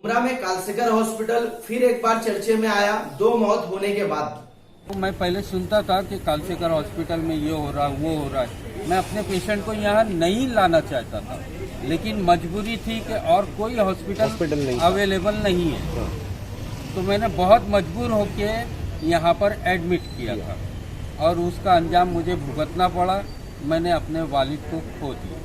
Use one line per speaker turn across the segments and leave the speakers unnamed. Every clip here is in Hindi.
मुमरा में कालसेकर हॉस्पिटल फिर एक बार चर्चे में आया 2 मौत होने के बाद।
मैं पहले सुनता था कि कालसेकर हॉस्पिटल में ये हो रहा है वो हो रहा है। मैं अपने पेशेंट को यहाँ नहीं लाना चाहता था, लेकिन मजबूरी थी कि और कोई हॉस्पिटल अवेलेबल नहीं है। तो मैंने बहुत मजबूर होके यहाँ पर एडमिट किया था और उसका अंजाम मुझे भुगतना पड़ा। मैंने अपने वालिद को खो दिया।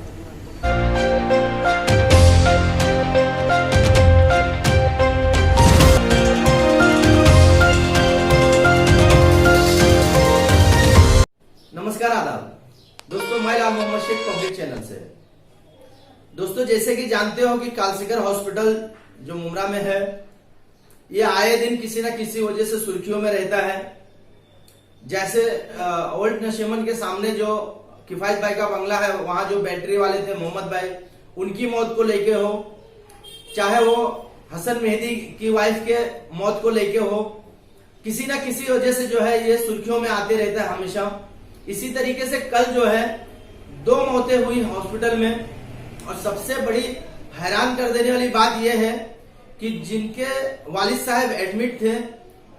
नमस्कार, आदाब दोस्तों, मैं राम मोहम्मद शेख पब्लिक चैनल से। दोस्तों, जैसे कि जानते हो कि कालसेकर हॉस्पिटल जो मुमरा में है, ये आए दिन किसी न किसी वजह से सुर्खियों में रहता है। जैसे ओल्ड नशेमन के सामने जो किफायत भाई का बंगला है, वहां जो बैटरी वाले थे मोहम्मद भाई, उनकी मौत को लेके हो, चाहे वो हसन मेहदी की वाइफ के मौत को लेके हो, किसी न किसी वजह से जो है ये सुर्खियों में आते रहता है हमेशा। इसी तरीके से कल जो है 2 मौतें हुई हॉस्पिटल में। और सबसे बड़ी हैरान कर देने वाली बात यह है कि जिनके वालिद साहब एडमिट थे,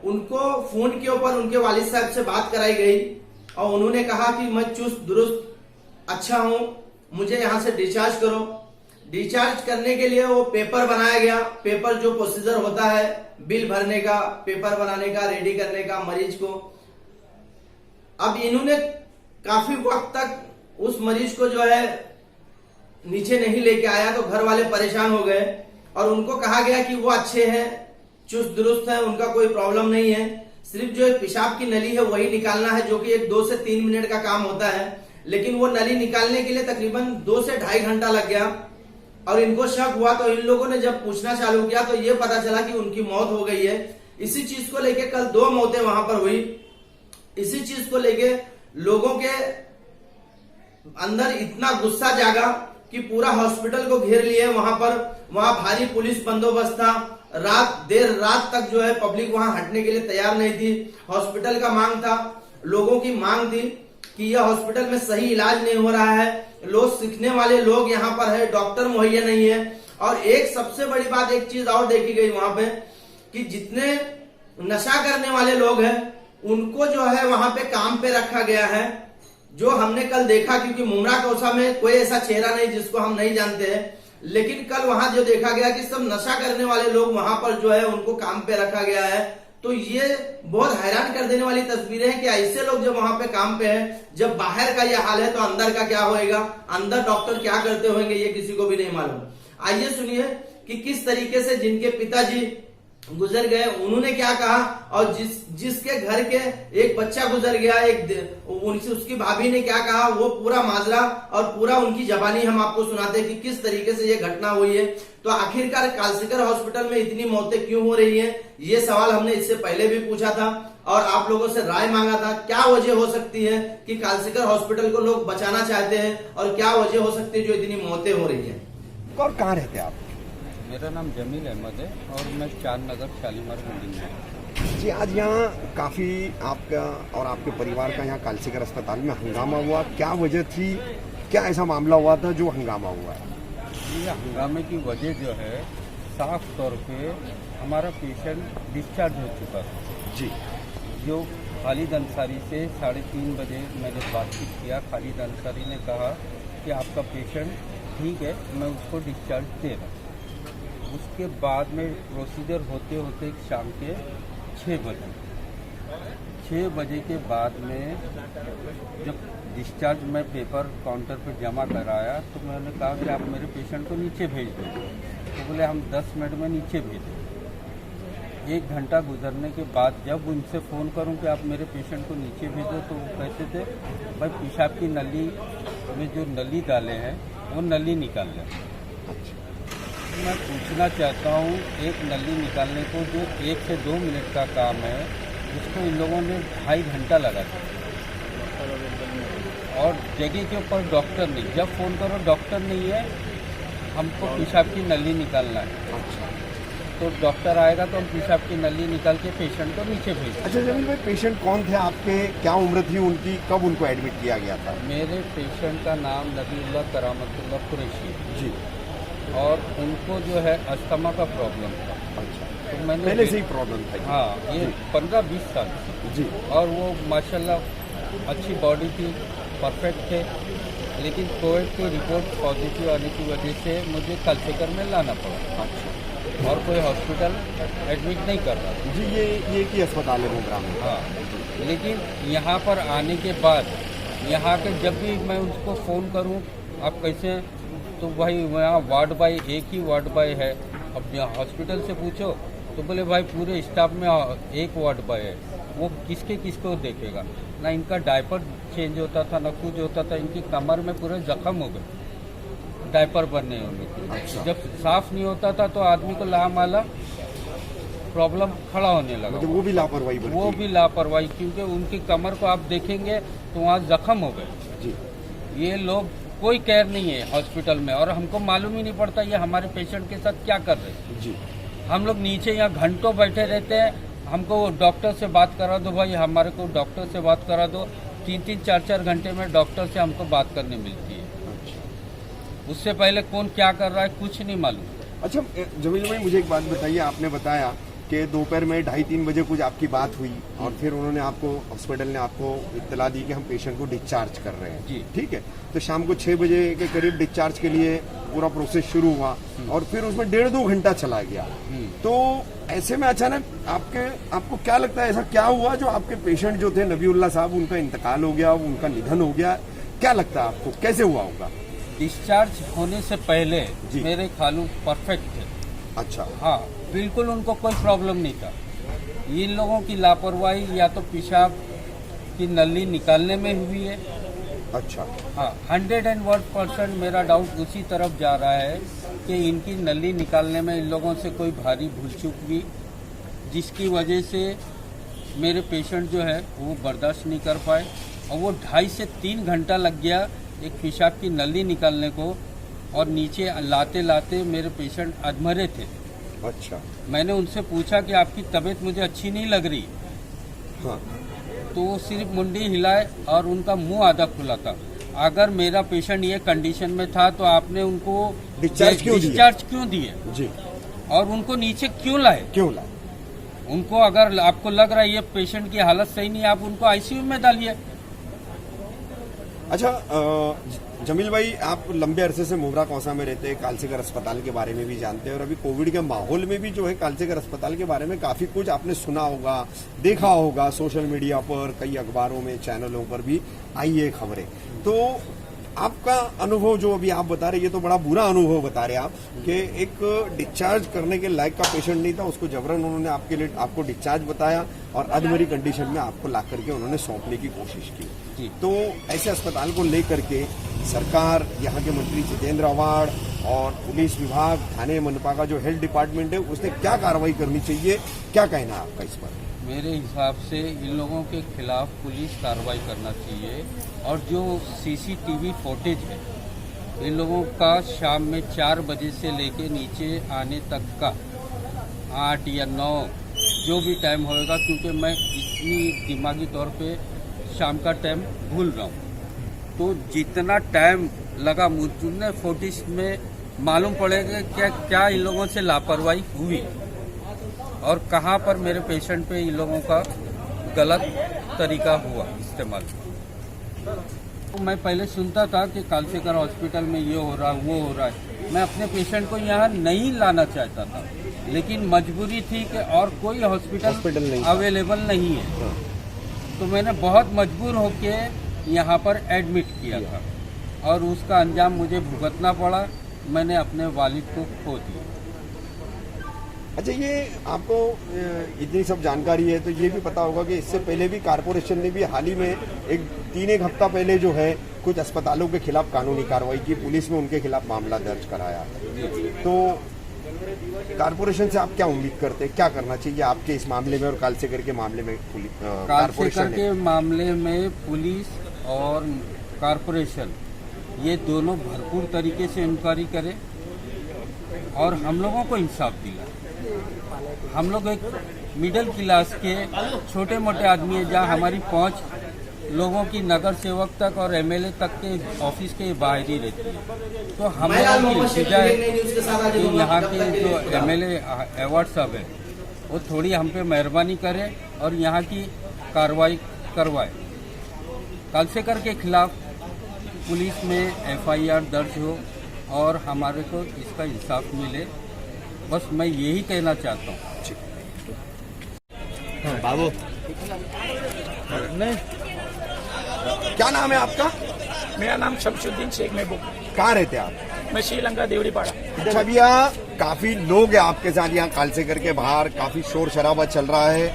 उनको फोन के ऊपर उनके वालिद साहब से बात कराई गई और उन्होंने कहा कि मैं चुस्त दुरुस्त अच्छा हूं, मुझे यहां से डिस्चार्ज करो। डिस्चार्ज करने के लिए वो पेपर बनाया गया। पेपर जो प्रोसीजर होता है बिल भरने का, पेपर बनाने का, रेडी करने का मरीज को। अब इन्होंने काफी वक्त तक उस मरीज को जो है नीचे नहीं लेके आया, तो घर वाले परेशान हो गए और उनको कहा गया कि वो अच्छे हैं, चुस्त दुरुस्त है, उनका कोई प्रॉब्लम नहीं है, सिर्फ जो एक पेशाब की नली है वही निकालना है, जो कि एक 2 से 3 मिनट का काम होता है। लेकिन वो नली निकालने के लिए तकरीबन 2 से ढाई घंटा लग गया और इनको शक हुआ। तो इन लोगों ने जब पूछना चालू किया तो ये पता चला कि उनकी मौत हो गई है। इसी चीज को लेके कल 2 मौतें वहां पर हुई। इसी चीज को लेके लोगों के अंदर इतना गुस्सा जागा कि पूरा हॉस्पिटल को घेर लिए। वहां भारी पुलिस बंदोबस्त था। देर रात तक जो है पब्लिक वहां हटने के लिए तैयार नहीं थी। हॉस्पिटल का मांग था, लोगों की मांग थी कि यह हॉस्पिटल में सही इलाज नहीं हो रहा है, लोग सीखने वाले लोग यहाँ पर है, डॉक्टर मुहैया नहीं है। और एक सबसे बड़ी बात, एक चीज और देखी गई वहां पे कि जितने नशा करने वाले लोग हैं उनको जो है वहां पे काम पे रखा गया है, जो हमने कल देखा। क्योंकि मुमरा कौसा में कोई ऐसा चेहरा नहीं जिसको हम नहीं जानते हैं, लेकिन कल वहां जो देखा गया कि सब नशा करने वाले लोग वहां पर जो है उनको काम पे रखा गया है। तो ये बहुत हैरान कर देने वाली तस्वीरें हैं कि ऐसे लोग जब वहां पे काम पे है, जब बाहर का ये हाल है तो अंदर का क्या होएगा, अंदर डॉक्टर क्या करते होंगे, ये किसी को भी नहीं मालूम। आइए सुनिए कि किस तरीके से जिनके पिताजी गुजर गए उन्होंने क्या कहा, और जिसके घर के एक बच्चा गुजर गया, उसकी भाभी ने क्या कहा, वो पूरा माजरा और पूरा उनकी जबानी हम आपको सुनाते हैं कि किस तरीके से ये घटना हुई है। तो आखिरकार कालसेकर हॉस्पिटल में इतनी मौतें क्यों हो रही है, ये सवाल हमने इससे पहले भी पूछा था और आप लोगों से राय मांगा था। क्या वजह हो सकती है कि कालसेकर हॉस्पिटल को लोग बचाना चाहते हैं और क्या वजह हो सकती है जो इतनी मौतें हो रही है।
और कहाँ रहते हैं आप?
मेरा नाम जमील अहमद है और मैं चांद नगर शालीमार बिल्डिंग में।
जी, आज यहाँ काफ़ी आपका और आपके परिवार का यहाँ कालसेकर अस्पताल में हंगामा हुआ, क्या वजह थी, क्या ऐसा मामला हुआ था जो हंगामा हुआ है?
ये हंगामे की वजह जो है, साफ तौर पे हमारा पेशेंट डिस्चार्ज हो चुका था
जी।
जो खालिद अंसारी से 3:30 बजे मैंने बातचीत किया। खालिद अंसारी ने कहा कि आपका पेशेंट ठीक है, मैं उसको डिस्चार्ज दे रहा हूँ। उसके बाद में प्रोसीजर होते होते शाम के 6 बजे के बाद में जब डिस्चार्ज मैं पेपर काउंटर पर जमा कराया तो मैंने कहा कि आप मेरे पेशेंट को नीचे भेज दो। तो बोले हम 10 मिनट में नीचे भेजें। 1 घंटा गुजरने के बाद जब उनसे फ़ोन करूं कि आप मेरे पेशेंट को नीचे भेजो, तो वो कहते थे भाई पेशाब की नली में जो नली डाले हैं वो नली निकाल लें। मैं पूछना चाहता हूँ, एक नली निकालने को जो 1 से 2 मिनट का काम है, उसको इन लोगों ने 2.5 घंटा लगा दिया और जगह के ऊपर डॉक्टर नहीं। जब फ़ोन करो डॉक्टर नहीं है, हमको पेशाब की नली निकालना है। तो डॉक्टर आएगा तो हम पेशाब की नली निकाल के पेशेंट को नीचे भेज।
अच्छा जमील भाई, पेशेंट कौन थे आपके, क्या उम्र थी उनकी, कब उनको एडमिट किया गया था?
मेरे पेशेंट का नाम नबीउल्लाह करामतुल्लाह कुरैशी
जी।
और उनको जो है अस्थमा का प्रॉब्लम था।
अच्छा,
तो मैंने
पहले से ही प्रॉब्लम था?
हाँ, ये 15-20 साल से
जी।
और वो माशाल्लाह अच्छी बॉडी थी, परफेक्ट थे, लेकिन कोविड की रिपोर्ट पॉजिटिव आने की वजह से मुझे कालसेकर में लाना पड़ा।
अच्छा,
और कोई हॉस्पिटल एडमिट नहीं कर रहा था।
जी, ये की अस्पताल है मुमरा में?
हाँ, लेकिन यहाँ पर आने के बाद यहाँ के जब भी मैं उसको फ़ोन करूँ आप कैसे हैं, तो भाई यहाँ वार्ड बाय एक ही वार्ड बाय है। अब यहाँ हॉस्पिटल से पूछो तो बोले भाई पूरे स्टाफ में एक वार्ड बाय है, वो किसको देखेगा। ना इनका डायपर चेंज होता था ना कुछ होता था, इनकी कमर में पूरे जख्म हो गए डायपर बनने होने की।
अच्छा।
जब साफ नहीं होता था तो आदमी को लामाला प्रॉब्लम खड़ा होने लगा।
मतलब वो भी लापरवाही बरती?
वो भी लापरवाही, क्योंकि उनकी कमर को आप देखेंगे तो वहाँ जख्म हो गए।
जी।
ये लोग कोई केयर नहीं है हॉस्पिटल में, और हमको मालूम ही नहीं पड़ता ये हमारे पेशेंट के साथ क्या कर रहे हैं।
जी।
हम लोग नीचे यहाँ घंटों बैठे रहते हैं, हमको डॉक्टर से बात करा दो भाई, हमारे को डॉक्टर से बात करा दो। 3-3, 4-4 घंटे में डॉक्टर से हमको बात करने मिलती है। उससे पहले कौन क्या कर रहा है कुछ नहीं मालूम।
अच्छा जमील भाई, मुझे एक बात बताइए, आपने बताया कि दोपहर में 2:30-3 बजे कुछ आपकी बात हुई और फिर उन्होंने आपको, हॉस्पिटल ने आपको इत्तला दी कि हम पेशेंट को डिस्चार्ज कर रहे हैं।
जी।
ठीक है, तो शाम को 6 बजे के करीब डिस्चार्ज के लिए पूरा प्रोसेस शुरू हुआ और फिर उसमें 1.5-2 घंटा चला गया। तो ऐसे में अचानक आपको क्या लगता है, ऐसा क्या हुआ जो आपके पेशेंट जो थे नबीउल्लाह साहब, उनका इंतकाल हो गया, उनका निधन हो गया? क्या लगता है आपको, कैसे हुआ होगा?
डिस्चार्ज होने से पहले
जी।
मेरे खालू परफेक्ट थे।
अच्छा।
हाँ, बिल्कुल उनको कोई प्रॉब्लम नहीं था। इन लोगों की लापरवाही या तो पेशाब की नली निकालने में हुई है।
अच्छा।
हाँ, 101% मेरा डाउट उसी तरफ जा रहा है कि इनकी नली निकालने में इन लोगों से कोई भारी भूल चूक हुई, जिसकी वजह से मेरे पेशेंट जो है वो बर्दाश्त नहीं कर पाए, और वो 2.5 से 3 घंटा लग गया एक पेशाब की नली निकालने को, और नीचे लाते लाते मेरे पेशेंट अधमरे थे।
अच्छा।
मैंने उनसे पूछा कि आपकी तबीयत मुझे अच्छी नहीं लग रही,
हाँ।
तो वो सिर्फ मुंडी हिलाए और उनका मुंह आधा खुला था। अगर मेरा पेशेंट ये कंडीशन में था तो आपने उनको
डिस्चार्ज
क्यों दिए
जी,
और उनको नीचे क्यों लाए?
क्यों लाए?
उनको अगर आपको लग रहा है ये पेशेंट की हालत सही नहीं, आप उनको आईसीयू में डालिए।
अच्छा जमील भाई, आप लंबे अरसे से मुमरा कौसा में रहते हैं, कालसेकर अस्पताल के बारे में भी जानते हैं, और अभी कोविड के माहौल में भी जो है कालसेकर अस्पताल के बारे में काफी कुछ आपने सुना होगा, देखा होगा, सोशल मीडिया पर, कई अखबारों में, चैनलों पर भी आई है खबरें। तो आपका अनुभव जो अभी आप बता रहे, ये तो बड़ा बुरा अनुभव बता रहे आप कि एक डिस्चार्ज करने के लायक का पेशेंट नहीं था, उसको जबरन उन्होंने आपके लिए आपको डिस्चार्ज बताया और अधमरी कंडीशन में आपको ला करके उन्होंने सौंपने की कोशिश की। तो ऐसे अस्पताल को लेकर के सरकार, यहाँ के मंत्री जितेंद्र आव्हाड और पुलिस विभाग, थाने मनपा का जो हेल्थ डिपार्टमेंट है, उसने क्या कार्रवाई करनी चाहिए, क्या कहना है आपका इस पर?
मेरे हिसाब से इन लोगों के खिलाफ पुलिस कार्रवाई करना चाहिए, और जो सीसीटीवी फुटेज है इन लोगों का शाम में 4 बजे से लेके नीचे आने तक का 8 या 9 जो भी टाइम होएगा, क्योंकि मैं इतनी दिमागी तौर पे शाम का टाइम भूल रहा हूँ, तो जितना टाइम लगा मुझे फुटेज में मालूम पड़ेगा क्या इन लोगों से लापरवाही हुई और कहाँ पर मेरे पेशेंट पे इन लोगों का गलत तरीका हुआ इस्तेमाल। तो मैं पहले सुनता था कि कालसेकर हॉस्पिटल में ये हो रहा है, वो हो रहा है। मैं अपने पेशेंट को यहाँ नहीं लाना चाहता था, लेकिन मजबूरी थी कि और कोई हॉस्पिटल अवेलेबल नहीं है, तो मैंने बहुत मजबूर होके यहाँ पर एडमिट किया था और उसका अंजाम मुझे भुगतना पड़ा। मैंने अपने वालिद को खो दिया।
अच्छा, ये आपको इतनी सब जानकारी है तो ये भी पता होगा कि इससे पहले भी कारपोरेशन ने भी हाल ही में 3-1 हफ्ता पहले जो है कुछ अस्पतालों के खिलाफ कानूनी कार्रवाई की, पुलिस में उनके खिलाफ मामला दर्ज कराया। तो कारपोरेशन से आप क्या उम्मीद करते हैं, क्या करना चाहिए आपके इस मामले में और कालसेकर के मामले में?
कालसेकर के मामले में पुलिस और कारपोरेशन ये दोनों भरपूर तरीके से इंक्वायरी करें और हम लोगों को इंसाफ दिलाए। हम लोग एक मिडिल क्लास के छोटे मोटे आदमी है, जहाँ हमारी पहुंच लोगों की नगर सेवक तक और एमएलए तक के ऑफिस के बाहर ही रहती है। तो हम
मैं लाल
लोगों की
मोहम्मद शेख
इल्तिजा है
नई न्यूज़ के साथ आज
कि
दोनों
यहाँ
जब
के
तक
जो
ये-
एमएलए अवार्ड साहब है वो थोड़ी हम पे मेहरबानी करे और यहाँ की कार्रवाई करवाए। कालसेकर के खिलाफ पुलिस में एफआईआर दर्ज हो और हमारे को इसका इंसाफ मिले, बस मैं यही कहना चाहता हूँ।
बाबू क्या नाम है आपका?
मेरा नाम शमशुद्दीन शेख महबूब,
कहाँ रहते हैं आप?
मैं श्रीलंका देवड़ी पाड़ा।
अच्छा भैया, काफी लोग हैं आपके साथ यहाँ कालसेकर के बाहर, काफी शोर शराबा चल रहा है,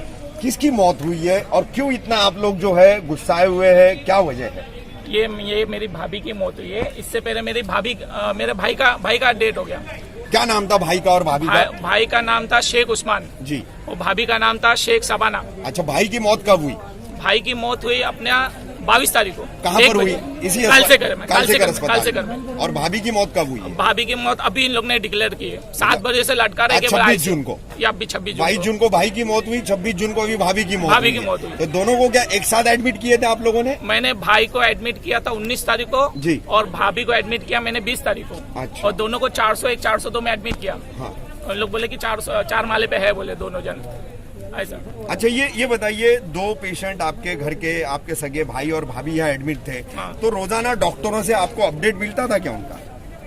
किसकी मौत हुई है और क्यों इतना आप लोग जो है गुस्साए हुए हैं, क्या वजह है?
ये मेरी भाभी की मौत हुई है। इससे पहले मेरी भाभी मेरे भाई का डेथ हो गया।
क्या नाम था भाई का और भाभी का?
भाई का नाम था शेख उस्मान
जी।
और भाभी का नाम था शेख सबाना।
अच्छा, भाई की मौत कब हुई?
भाई की मौत हुई अपने 22 तारीख को।
कहाँ
1
पर हुई?
बजे।
इसी
कालसेकर में।
कालसेकर
कालसेकर
अस्पताल
में।
और भाभी की मौत कब हुई है?
भाभी की मौत अभी इन लोग ने डिक्लेयर की है। 7 बजे से लटका रहे
26 जून को
या अभी 26
22
जून
जून को भाई की मौत हुई, 26 जून को अभी भाभी की मौत
भाभी
हुई
की
है।
मौत हुई।
तो दोनों को क्या एक साथ एडमिट किए थे आप लोगों ने?
मैंने भाई को एडमिट किया था 19 तारीख को
जी।
और भाभी को एडमिट किया मैंने 20 तारीख को।
अच्छा।
और दोनों को 401 402 में एडमिट किया।
हाँ।
और लोग बोले कि 4 माले पे है, बोले दोनों जन ऐसा।
अच्छा, ये बताइए, 2 पेशेंट आपके घर के, आपके सगे भाई और भाभी यहाँ एडमिट थे,
हाँ।
तो रोजाना डॉक्टरों से आपको अपडेट मिलता था क्या उनका?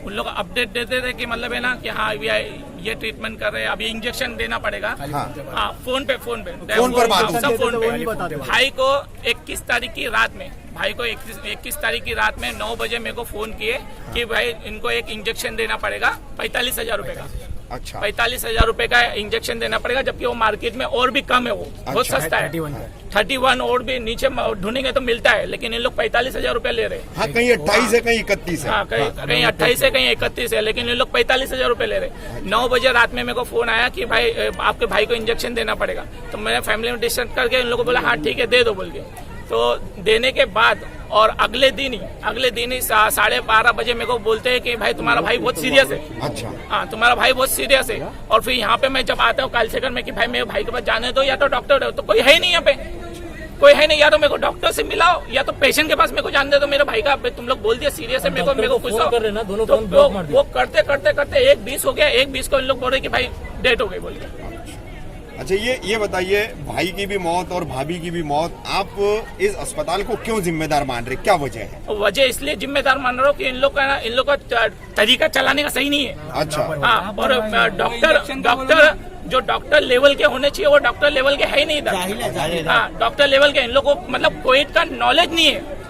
उन लोग अपडेट देते थे कि मतलब है ना कि हाँ ये ट्रीटमेंट कर रहे हैं, अभी इंजेक्शन देना पड़ेगा।
हाँ।
हाँ, फोन पे
फोन पर बात होती
सब फोन पे। भाई को 21 तारीख की रात में 21 तारीख की रात में 9 बजे मेरे को फोन किए कि भाई इनको एक इंजेक्शन देना पड़ेगा 45,000 रुपए का।
अच्छा।
45,000 रुपए का इंजेक्शन देना पड़ेगा, जबकि वो मार्केट में और भी कम है, वो बहुत
अच्छा।
सस्ता है। 31 और भी नीचे ढूंढेंगे तो मिलता है, लेकिन इन लोग 45,000 रुपए ले रहे हैं।
हाँ, कहीं 28 है, कहीं 31 है।
हाँ, कहीं 28 है, कहीं 31 है, लेकिन ये लोग 45,000 रुपए ले रहे। 9 बजे रात में मेरे को फोन आया कि भाई आपके भाई को इंजेक्शन देना पड़ेगा। तो मैंने फैमिली में डिस्कस करके इन लोगों को बोला हाँ ठीक है दे दो बोल के। तो देने के बाद और अगले दिन ही 12:30 बजे मेरे को बोलते हैं कि भाई तुम्हारा भाई बहुत सीरियस है।
अच्छा।
हाँ, तुम्हारा भाई बहुत सीरियस है। और फिर यहाँ पे मैं जब आता हूँ कालसेकर में कि भाई मेरे भाई के पास जाने दो, या तो डॉक्टर हो, तो कोई है ही नहीं यहाँ पे, कोई है नहीं। या तो मेरे को डॉक्टर से मिलाओ या तो पेशेंट के पास मेरे को जाने दे। तो मेरे भाई का तुम लोग बोल दिया सीरियस है, मेरे को कुछ तो वो करते करते करते 1:20 हो गया। 1:20 को इन लोग बोल रहे कि भाई डेथ हो गई बोल के।
अच्छा, ये बताइए, भाई की भी मौत और भाभी की भी मौत, आप इस अस्पताल को क्यों जिम्मेदार मान रहे, क्या वजह है?
वजह इसलिए जिम्मेदार मान रहा हूँ कि इन लोग का तरीका चलाने का सही नहीं है।
अच्छा।
हाँ, और डॉक्टर जो डॉक्टर लेवल के होने चाहिए वो डॉक्टर लेवल के है ही नहीं इधर। हाँ, डॉक्टर लेवल के इन लोगों को मतलब कोविड का नॉलेज नहीं है।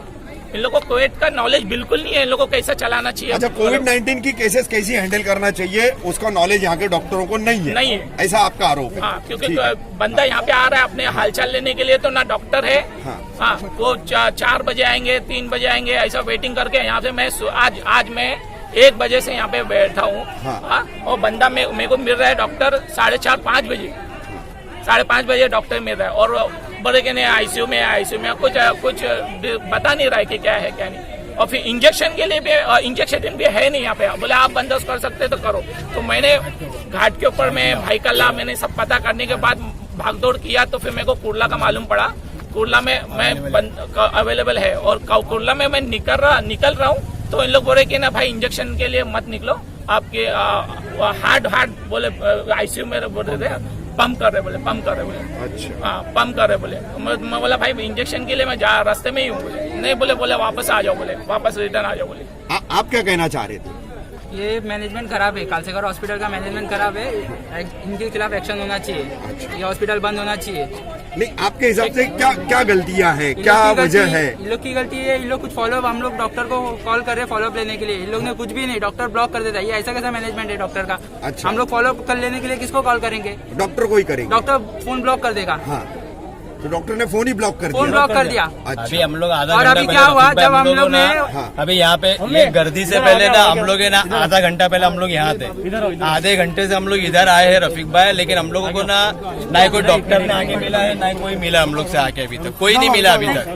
इन लोगों को कोविड का नॉलेज बिल्कुल नहीं है, इन लोगों को कैसा चलाना चाहिए।
अच्छा, कोविड-19 की केसेस कैसे हैंडल करना चाहिए उसका नॉलेज यहाँ के डॉक्टरों को नहीं है, ऐसा आपका आरोप है?
हाँ, क्योंकि बंदा यहाँ पे आ रहा है अपने हालचाल लेने के लिए, तो ना डॉक्टर है। हाँ, वो 4 बजे आएंगे, 3 बजे आएंगे, ऐसा वेटिंग करके यहाँ पे मैं आज मैं 1 बजे से यहाँ पे बैठा हूँ। हाँ, और बंदा मेरे को मिल रहा है डॉक्टर 4:30 5 बजे, 5:30 बजे डॉक्टर मिल रहा है। और बड़े के नहीं आईसीयू में कुछ बता नहीं रहा है कि क्या है क्या नहीं। और फिर इंजेक्शन के लिए भी इंजेक्शन भी है नहीं यहाँ पे। बोले आप बंदोबस्त कर सकते तो करो। तो मैंने घाट के ऊपर में भाई कल्ला मैंने सब पता करने के बाद भागदौड़ किया। तो फिर मेरे को कुर्ला का मालूम पड़ा। कुर्ला में मैं अवेलेबल है और कुर्ला में मैं निकल रहा हूँ। तो इन लोग बोले कि ना भाई इंजेक्शन के लिए मत निकलो, आपके हार्ट बोले आईसीयू में बोल रहे थे पंप कर रहे बोले।
अच्छा।
हाँ, पंप कर रहे बोले। मैं बोला भाई इंजेक्शन के लिए मैं रास्ते में ही हूँ बोले। नहीं बोले वापस आ जाओ बोले, वापस रिटर्न आ जाओ बोले।
आप क्या कहना चाह रहे थे?
ये मैनेजमेंट खराब है, कालसेकर हॉस्पिटल का मैनेजमेंट खराब है। इनके खिलाफ एक्शन होना चाहिए, ये हॉस्पिटल बंद होना चाहिए।
नहीं, आपके हिसाब से क्या गलतियां हैं, क्या वजह है?
इन लोग की गलती है, इन लोग कुछ फॉलोअप, हम लोग डॉक्टर को कॉल कर रहे हैं फॉलोअप लेने के लिए, इन लोग ने कुछ भी नहीं, डॉक्टर ब्लॉक कर देता है। ये ऐसा कैसा मैनेजमेंट है डॉक्टर का?
अच्छा।
हम लोग फॉलोअप कर लेने के लिए किसको कॉल करेंगे?
डॉक्टर को ही करेंगे।
डॉक्टर फोन ब्लॉक कर देगा।
हाँ, तो डॉक्टर ने फोन ही ब्लॉक कर दिया।
फोन ब्लॉक कर दिया।
अच्छा।
अभी हम लोग आधा
और
घंटा
अभी
पहले
क्या हुआ,
रफीक
जब
भाई
हम लोग ने
हाँ।
अभी यहाँ पे ये गर्दी से पहले ना हम लोग है ना आधा घंटा पहले हम लोग यहाँ थे। आधे घंटे से हम लोग इधर आए हैं रफीक भाई, लेकिन हम लोगोों को ना कोई डॉक्टर ने आके मिला है, ना कोई मिला हम लोग से आके। अभी तक कोई नहीं मिला अभी तक,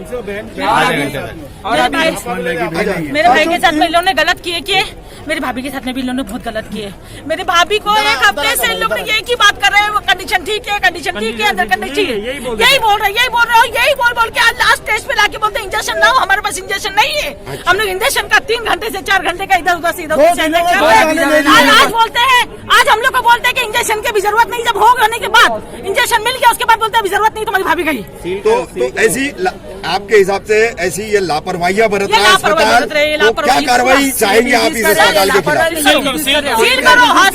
आधे घंटे तक।
और अभी
मेरे भाई के साथ में इन लोगों ने गलत किए कि मेरी भाभी के साथ में भी इन लोगों ने बहुत गलत किए। मेरी भाभी को एक हफ्ते से इन लोग एक ही बात कर रहे हैं, वो कंडीशन ठीक है, कंडीशन ठीक है, अंदर कंडीशन ठीक है, यही बोल रहे और यही बोल के आज लास्ट स्टेज पे लाके बोलते हैं इंजेक्शन ना हो, हमारे पास इंजेक्शन नहीं है। हम लोग इंजेक्शन का 3 घंटे से 4 घंटे का इधर उधर से इधर आज बोलते हैं, आज हम लोग को बोलते हैं कि इंजेक्शन की भी जरूरत नहीं, जब हो होने के बाद इंजेक्शन मिल गया उसके बाद बोलते हैं अभी जरूरत नहीं, तुम्हारी भाभी गई।
तो ऐसी आपके हिसाब से ऐसी ये लापरवाहियां बरत रहा है अस्पताल, तो क्या कार्रवाई चाहेंगे आप इस अस्पताल के खिलाफ?
सील करो, हाँ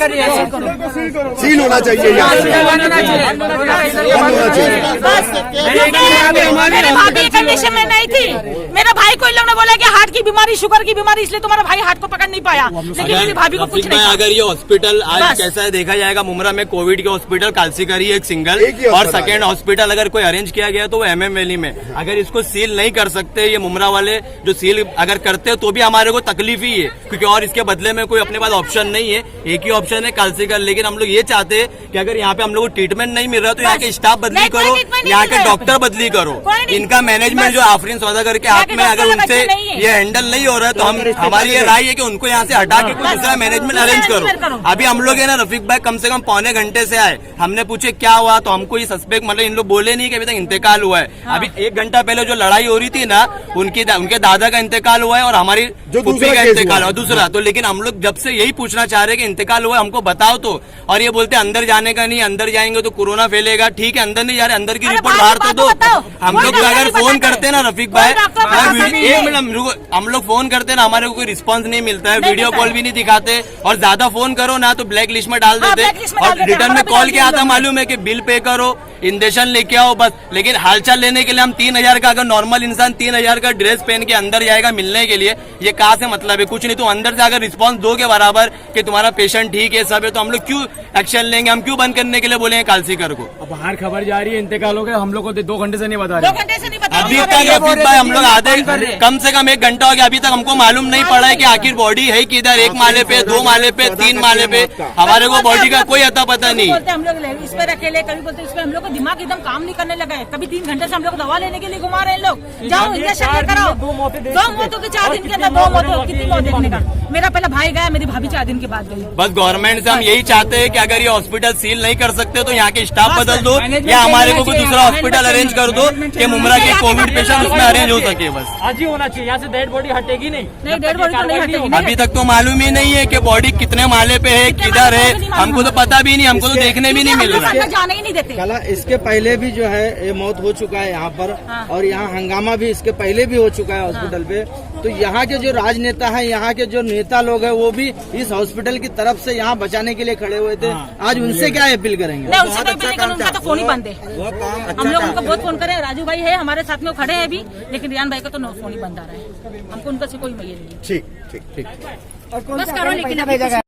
सील होना चाहिए,
मेरे भाभी कंडीशन में नहीं थी। मेरा भाई को इन लोगों ने बोला कि हार्ट की बीमारी, शुगर की बीमारी, इसलिए तुम्हारा भाई हार्ट को पकड़ नहीं पाया, लेकिन मेरी भाभी को कुछ नहीं।
अगर ये हॉस्पिटल आज कैसा है देखा जाएगा, मुमरा में कोविड के हॉस्पिटल कालसीकरी एक सिंगल और सेकेंड हॉस्पिटल अगर कोई अरेंज किया गया तो वो MM वैली में। अगर इसको सील नहीं कर सकते ये मुमरा वाले, जो सील अगर करते तो भी हमारे को तकलीफ ही है, क्योंकि और इसके बदले में कोई अपने पास ऑप्शन नहीं है, एक ही ऑप्शन है कालसीकर। लेकिन हम लोग ये चाहते हैं कि अगर यहाँ पे हम लोग को ट्रीटमेंट नहीं मिल रहा तो यहाँ के स्टाफ बदली करो, यहाँ के डॉक्टर बदली करो, इनका मैनेजमेंट जो आफरीन सौदागर के हाथ में अगर उनसे ये हैंडल नहीं हो रहा है तो हमारी ये राय है कि उनको यहाँ से हटा के कोई दूसरा मैनेजमेंट अरेंज करो। अभी हम लोग है ना रफीक भाई कम से कम पौने घंटे से आए, हमने पूछे क्या हुआ तो हमको ये सस्पेक्ट मतलब इन लोग बोले नहीं कि अभी तक इंतकाल हुआ है। अभी 1 घंटा पहले जो लड़ाई हो रही थी ना, उनके दादा का इंतकाल हुआ है और हमारी पुप्पी का इंतकाल हुआ दूसरा। तो लेकिन हम लोग जब से यही पूछना चाह रहे हैं कि इंतकाल हुआ हमको बताओ तो, और ये बोलते अंदर जाने का नहीं, अंदर जाएंगे तो कोरोना फैलेगा। ठीक है अंदर नहीं जा रहे, अंदर की रिपोर्ट बाहर तो दो। हम लोग अगर फोन करते ना रफीक भाई, हम लोग फोन करते ना हमारे को कोई रिस्पांस नहीं मिलता है, वीडियो कॉल भी नहीं दिखाते, और ज्यादा फोन करो ना तो ब्लैक लिस्ट में डाल देते, और रिटर्न में कॉल क्या आता मालूम है कि बिल पे करो, इंजेक्शन लेके आओ बस। लेकिन हालचाल लेने के लिए हम 3000 का, अगर नॉर्मल इंसान 3000 का ड्रेस पहन के अंदर जाएगा मिलने के लिए, ये कहाँ से मतलब है? कुछ नहीं। तो अंदर से अगर रिस्पांस दो के बराबर कि तुम्हारा पेशेंट ठीक है सब है, तो हम लोग क्यों एक्शन लेंगे? हम क्यों बंद करने के लिए बोलेंगे कालसीकर को?
बाहर खबर जा रही है इंतकाल हो गया, हम लोग को 2 घंटे से नहीं बता रहे,
2 घंटे से नहीं बता
अभी तक रफीक भाई हम लोग आधे कम से कम 1 घंटा हो गया, अभी तक हमको मालूम नहीं पड़ा है कि आखिर बॉडी है किधर, 1 माले पे, 2 माले पे, 3 माले पे, हमारे को बॉडी का कोई अता पता नहीं।
हम लोग इस पे अकेले, कभी बोलते इस पे हम लोग को दिमाग एकदम काम नहीं करने लगा है। कभी 3 घंटे से हम लोग दवा लेने के लिए घुमा रहे हैं लोग, जाओ इंजेक्शन लेकर आओ। 2 मौतों के 4 दिन के अंदर 2 मौतों, कितनी मौत देखने का? मेरा पहला भाई गया, मेरी भाभी 4 दिन के बाद गई।
बस गवर्नमेंट से हम यही चाहते हैं कि अगर ये हॉस्पिटल सील नहीं कर सकते तो यहाँ के स्टाफ बदल दो, या हमारे को कोई दूसरा हॉस्पिटल अरेंज कर दो कि मुमरा के कोविड पेशेंट उसमें अरेंज हो सके। बस
आज ही होना चाहिए, यहाँ से डेड बॉडी हटेगी नहीं,
डेड बॉडी तो नहीं हटेगी।
अभी तक तो मालूम ही नहीं है कि बॉडी कितने माले पे है, किधर है, हमको तो पता भी नहीं, हमको तो देखने भी नहीं मिल रहा है,
जाने ही नहीं देते।
कला इसके पहले भी जो है ये मौत हो चुका है यहाँ पर, और यहाँ हंगामा भी इसके पहले भी हो चुका है हॉस्पिटल पे। तो यहाँ के जो राजनेता हैं, यहाँ के जो नेता लोग हैं, वो भी इस हॉस्पिटल की तरफ से यहाँ बचाने के लिए खड़े हुए थे। आज उनसे क्या अपील करेंगे?
नहीं, उनसे कोई अपील नहीं, उनका तो फोन ही बंद है। हम लोग उनको बहुत फोन करे, राजू भाई है हमारे साथ में, वो खड़े हैं अभी, लेकिन रियान भाई का तो फोन ही बंद आ रहा है। हमको उनका से कोई मैल नहीं।
ठीक ठीक ठीक
बस करो लेकिन